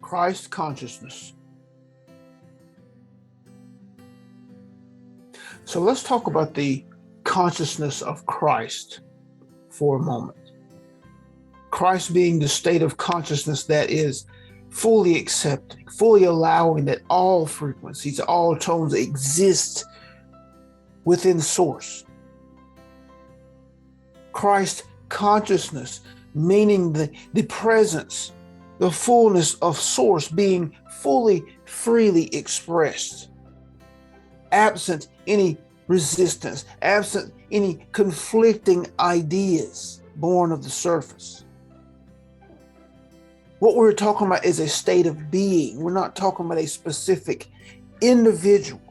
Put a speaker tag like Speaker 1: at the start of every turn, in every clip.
Speaker 1: Christ consciousness. So let's talk about the consciousness of Christ for a moment. Christ being the state of consciousness that is fully accepting, fully allowing that all frequencies, all tones exist within source. Christ consciousness, meaning the presence, the fullness of source being fully, freely expressed, absent any resistance, absent any conflicting ideas born of the surface. What we're talking about is a state of being. We're not talking about a specific individual.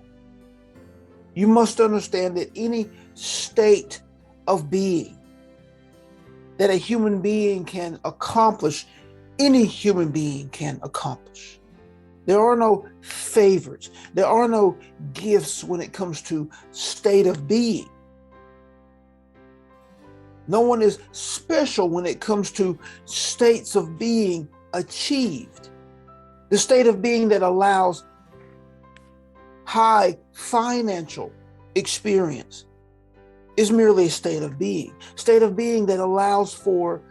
Speaker 1: You must understand that any state of being that a human being can accomplish, any human being can accomplish. There are no favorites. There are no gifts when it comes to state of being. No one is special when it comes to states of being achieved. The state of being that allows high financial experience is merely a state of being. State of being that allows for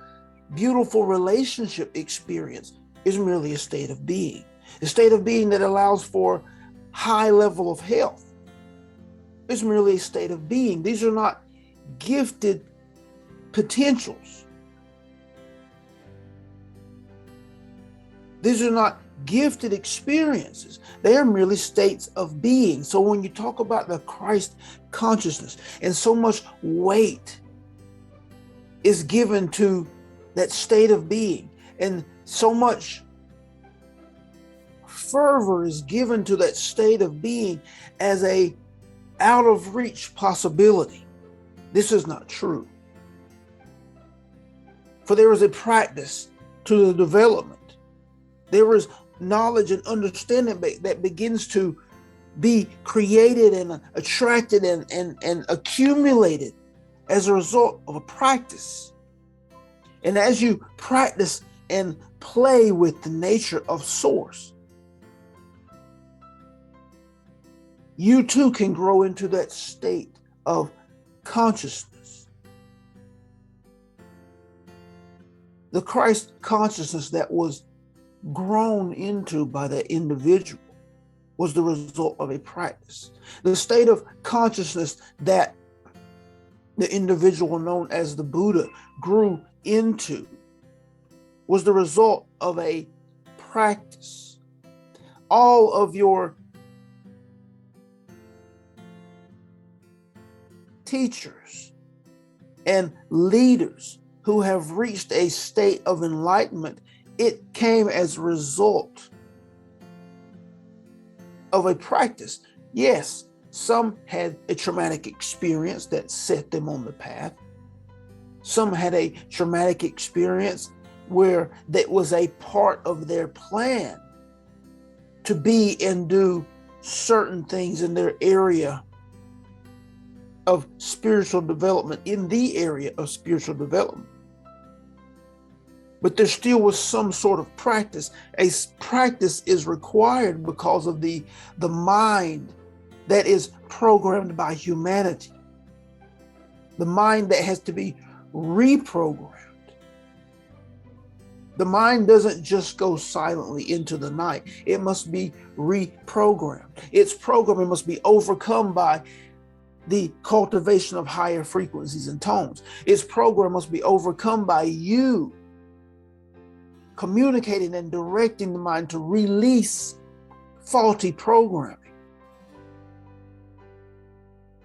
Speaker 1: beautiful relationship experience is merely a state of being. The state of being that allows for high level of health is merely a state of being. These are not gifted potentials. These are not gifted experiences. They are merely states of being. So when you talk about the Christ consciousness, and so much weight is given to that state of being, and so much fervor is given to that state of being as a out of reach possibility. This is not true. For there is a practice to the development. There is knowledge and understanding that begins to be created and attracted and accumulated as a result of a practice. And as you practice and play with the nature of source, you too can grow into that state of consciousness. The Christ consciousness that was grown into by the individual was the result of a practice. The state of consciousness that the individual known as the Buddha grew into was the result of a practice. All of your teachers and leaders who have reached a state of enlightenment, it came as a result of a practice. Yes, some had a traumatic experience that set them on the path. Some had a traumatic experience where that was a part of their plan to be and do certain things in their area of spiritual development, in the area of spiritual development. But there still was some sort of practice. A practice is required because of the mind that is programmed by humanity. The mind that has to be reprogrammed. The mind doesn't just go silently into the night. It must be reprogrammed. Its programming must be overcome by the cultivation of higher frequencies and tones. Its program must be overcome by you communicating and directing the mind to release faulty programming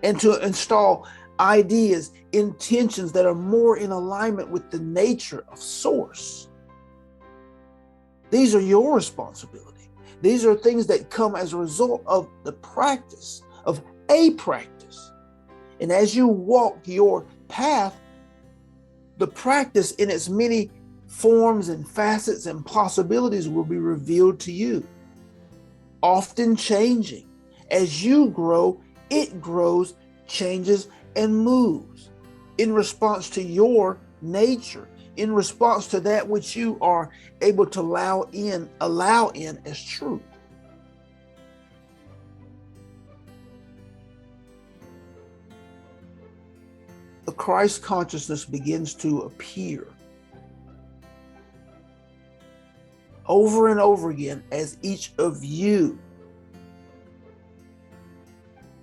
Speaker 1: and to install ideas, intentions that are more in alignment with the nature of source. These are your responsibility. These are things that come as a result of the practice, of a practice. And as you walk your path, the practice in its many forms and facets and possibilities will be revealed to you, often changing. As you grow, it grows, changes, and moves in response to your nature, in response to that which you are able to allow in as truth. The Christ consciousness begins to appear over and over again as each of you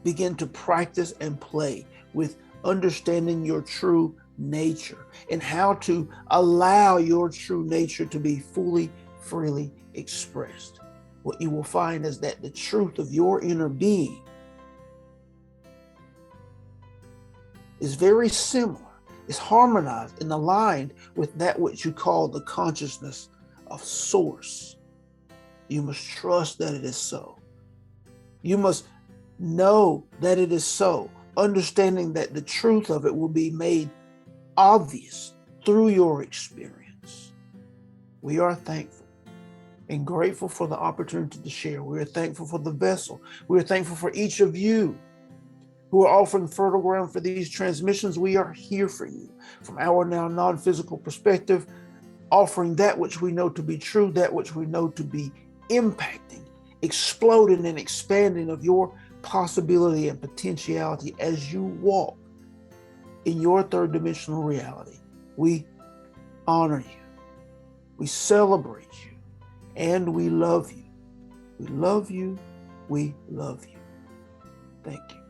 Speaker 1: begin to practice and play with understanding your true nature and how to allow your true nature to be fully, freely expressed. What you will find is that the truth of your inner being is very similar, is harmonized and aligned with that which you call the consciousness of source. You must trust that it is so. You must know that it is so, understanding that the truth of it will be made obvious through your experience. We are thankful and grateful for the opportunity to share. We are thankful for the vessel. We are thankful for each of you who are offering fertile ground for these transmissions. We are here for you from our now non-physical perspective, offering that which we know to be true, that which we know to be impacting, exploding and expanding of your possibility and potentiality as you walk in your third dimensional reality. We honor you, we celebrate you, and we love you. We love you, we love you. Thank you.